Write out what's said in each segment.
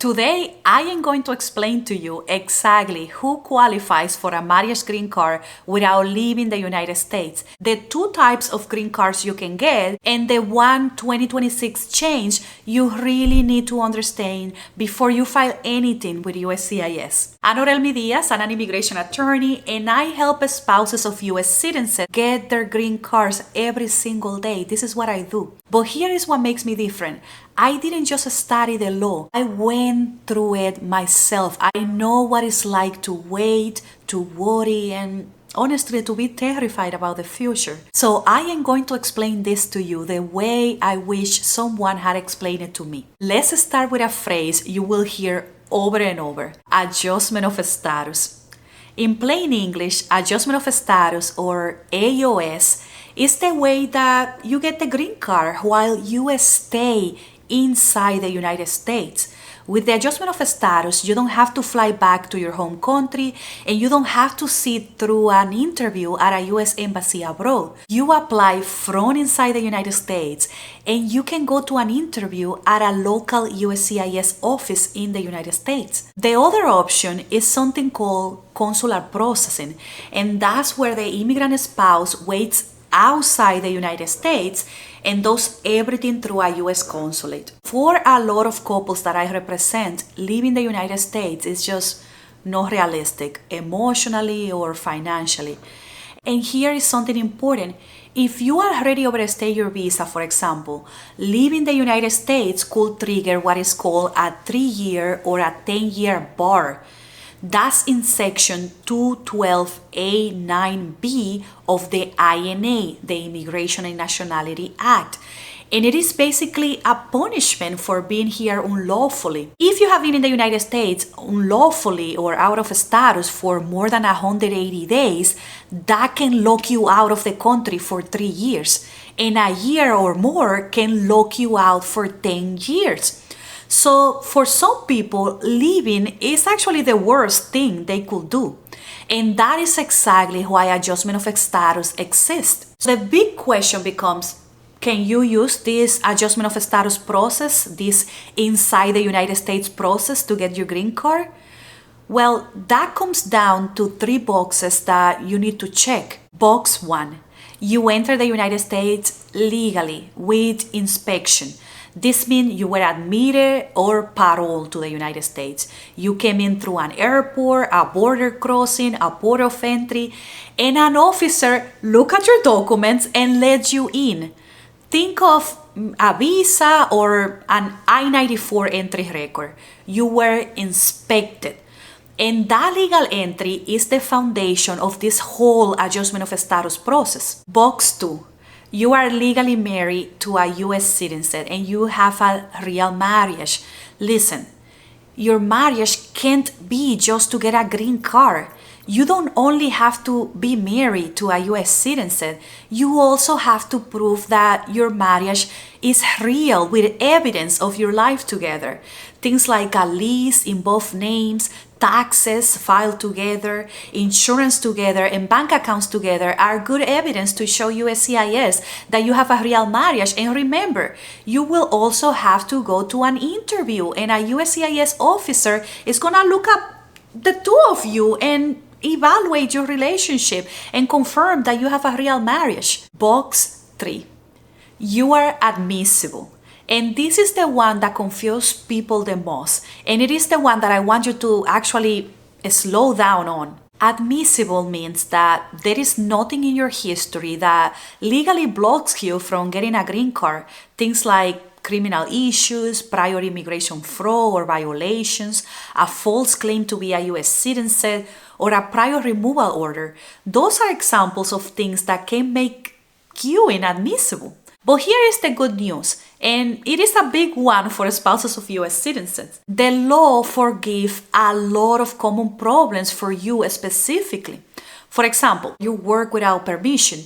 Today, I am going to explain to you exactly who qualifies for a marriage green card without leaving the United States, the two types of green cards you can get, and the 2026 change you really need to understand before you file anything with USCIS. I'm Orelmy Diaz, I'm an immigration attorney, and I help spouses of US citizens get their green cards every single day. This is what I do. But here is what makes me different. I didn't just study the law. I went through it myself. I know what it's like to wait, to worry, and honestly to be terrified about the future. So I am going to explain this to you the way I wish someone had explained it to me. Let's start with a phrase you will hear over and over: adjustment of status. In plain English, adjustment of status, or AOS, is the way that you get the green card while you stay inside the United States. With the adjustment of status, you don't have to fly back to your home country, and you don't have to sit through an interview at a US embassy abroad. You apply from inside the United States, and you can go to an interview at a local USCIS office in the United States. The other option is something called consular processing, and that's where the immigrant spouse waits outside the United States and does everything through a US consulate. For a lot of couples that I represent, leaving the United States is just not realistic, emotionally or financially. And here is something important. If you already overstayed your visa, for example, leaving the United States could trigger what is called a 3-year or a 10-year bar. That's in section 212A9B of the INA, the Immigration and Nationality Act. And it is basically a punishment for being here unlawfully. If you have been in the United States unlawfully or out of status for more than 180 days, that can lock you out of the country for 3 years. And a year or more can lock you out for 10 years. So for some people, leaving is actually the worst thing they could do. And that is exactly why adjustment of status exists. So the big question becomes, can you use this adjustment of status process, this inside the United States process, to get your green card? Well, that comes down to 3 boxes that you need to check. Box 1, you enter the United States legally with inspection. This means you were admitted or paroled to the United States. You came in through an airport, a border crossing, a port of entry, and an officer looked at your documents and let you in. Think of a visa or an I-94 entry record. You were inspected. And that legal entry is the foundation of this whole adjustment of status process. Box 2. You are legally married to a US citizen and you have a real marriage. Listen, your marriage can't be just to get a green card. You don't only have to be married to a US citizen, you also have to prove that your marriage is real with evidence of your life together. Things like a lease in both names, taxes filed together, insurance together, and bank accounts together are good evidence to show USCIS that you have a real marriage. And remember, you will also have to go to an interview, and a USCIS officer is gonna look up the two of you and evaluate your relationship and confirm that you have a real marriage. Box 3, you are admissible. And this is the one that confuses people the most. And it is the one that I want you to actually slow down on. Admissible means that there is nothing in your history that legally blocks you from getting a green card. Things like criminal issues, prior immigration fraud or violations, a false claim to be a US citizen, or a prior removal order. Those are examples of things that can make you inadmissible. But here is the good news, and it is a big one for spouses of US citizens. The law forgives a lot of common problems for you specifically. For example, you work without permission.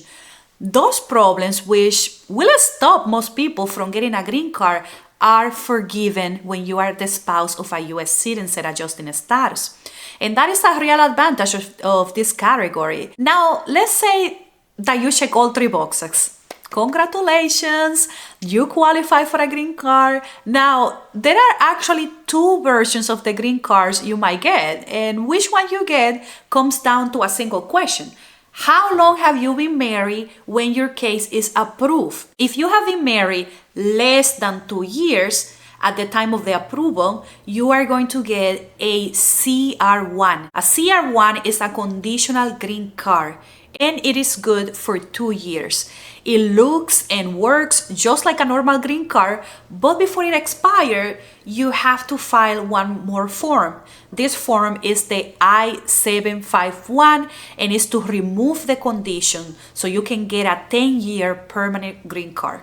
Those problems, which will stop most people from getting a green card, are forgiven when you are the spouse of a US citizen adjusting status. And that is a real advantage of this category. Now, let's say that you check all 3 boxes. Congratulations, you qualify for a green card. Now, there are actually two versions of the green cards you might get, and which one you get comes down to a single question. How long have you been married when your case is approved? If you have been married less than 2 years at the time of the approval, you are going to get a CR1. A CR1 is a conditional green card, and it is good for 2 years. It looks and works just like a normal green card, but before it expires, you have to file one more form. This form is the I-751 and is to remove the condition so you can get a 10-year permanent green card.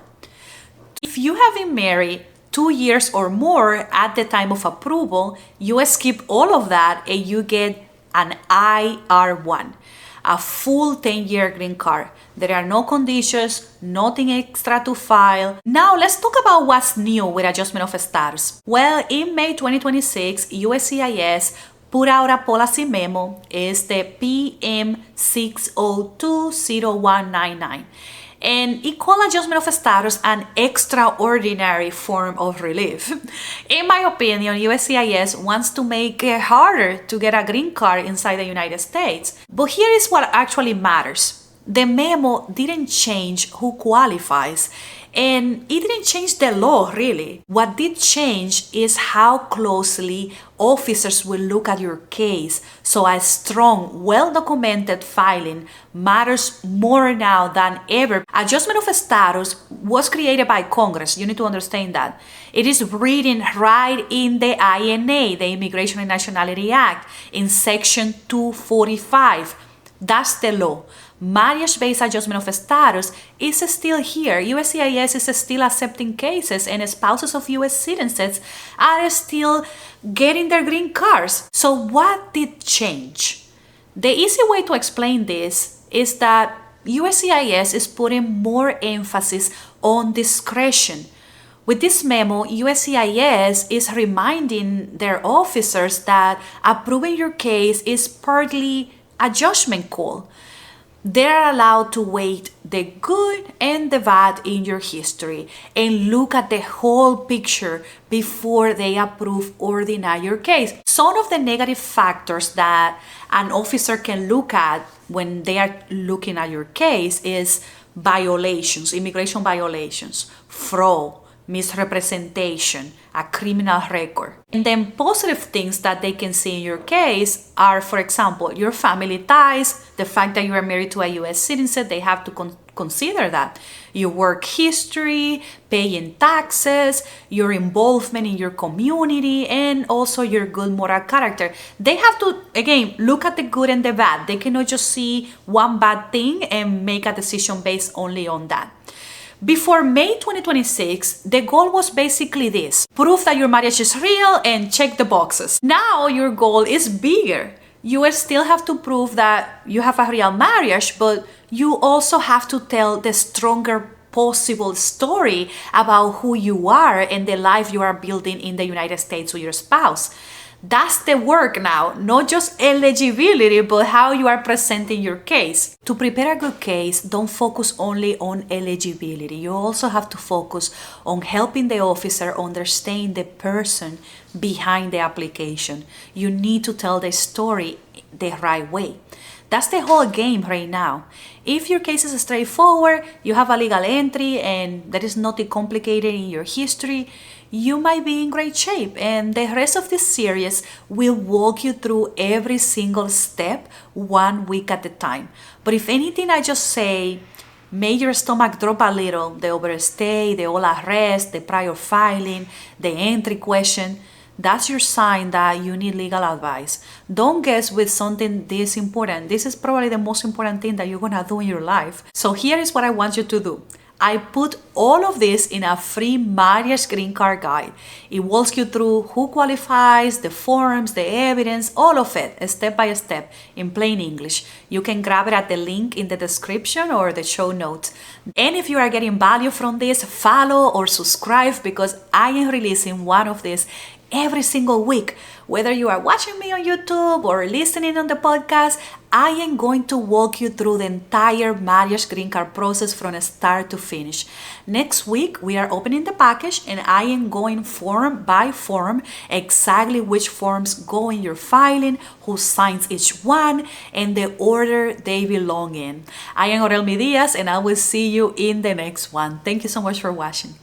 If you have been married 2 years or more at the time of approval, you skip all of that and you get an IR1, a full 10-year green card. There are no conditions, nothing extra to file. Now let's talk about what's new with adjustment of status. Well, in May 2026, USCIS put out a policy memo. It's the PM 6020199. And it called adjustment of status an extraordinary form of relief. In my opinion, USCIS wants to make it harder to get a green card inside the United States. But here is what actually matters. The memo didn't change who qualifies, and it didn't change the law, really. What did change is how closely officers will look at your case. So a strong, well-documented filing matters more now than ever. Adjustment of status was created by Congress. You need to understand that. It is written right in the INA, the Immigration and Nationality Act, in Section 245. That's the law. Marriage-based adjustment of status is still here. USCIS is still accepting cases, and spouses of US citizens are still getting their green cards. So what did change? The easy way to explain this is that USCIS is putting more emphasis on discretion. With this memo, USCIS is reminding their officers that approving your case is partly a judgment call. They're allowed to weigh the good and the bad in your history and look at the whole picture before they approve or deny your case. Some of the negative factors that an officer can look at when they are looking at your case is violations, immigration violations, fraud, misrepresentation, a criminal record. And then positive things that they can see in your case are, for example, your family ties, the fact that you are married to a US citizen, they have to consider that. Your work history, paying taxes, your involvement in your community, and also your good moral character. They have to, again, look at the good and the bad. They cannot just see one bad thing and make a decision based only on that. Before May 2026, the goal was basically this: prove that your marriage is real and check the boxes. Now your goal is bigger. You will still have to prove that you have a real marriage, but you also have to tell the stronger possible story about who you are and the life you are building in the United States with your spouse. That's the work now, not just eligibility, but how you are presenting your case. To prepare a good case, don't focus only on eligibility. You also have to focus on helping the officer understand the person behind the application. You need to tell the story the right way. That's the whole game right now. If your case is straightforward, you have a legal entry, and there is nothing complicated in your history, you might be in great shape. And the rest of this series will walk you through every single step 1 week at a time. But if anything I just say made your stomach drop a little, the overstay, the all arrest, the prior filing, the entry question, that's your sign that you need legal advice. Don't guess with something this important. This is probably the most important thing that you're gonna do in your life. So here is what I want you to do. I put all of this in a free marriage green card guide. It walks you through who qualifies, the forms, the evidence, all of it, step by step, in plain English. You can grab it at the link in the description or the show notes. And if you are getting value from this, follow or subscribe, because I am releasing one of these every single week. Whether you are watching me on YouTube or listening on the podcast, I am going to walk you through the entire marriage green card process from start to finish. Next week, we are opening the package and I am going form by form exactly which forms go in your filing, who signs each one, and the order they belong in. I am Orelmy Diaz and I will see you in the next one. Thank you so much for watching.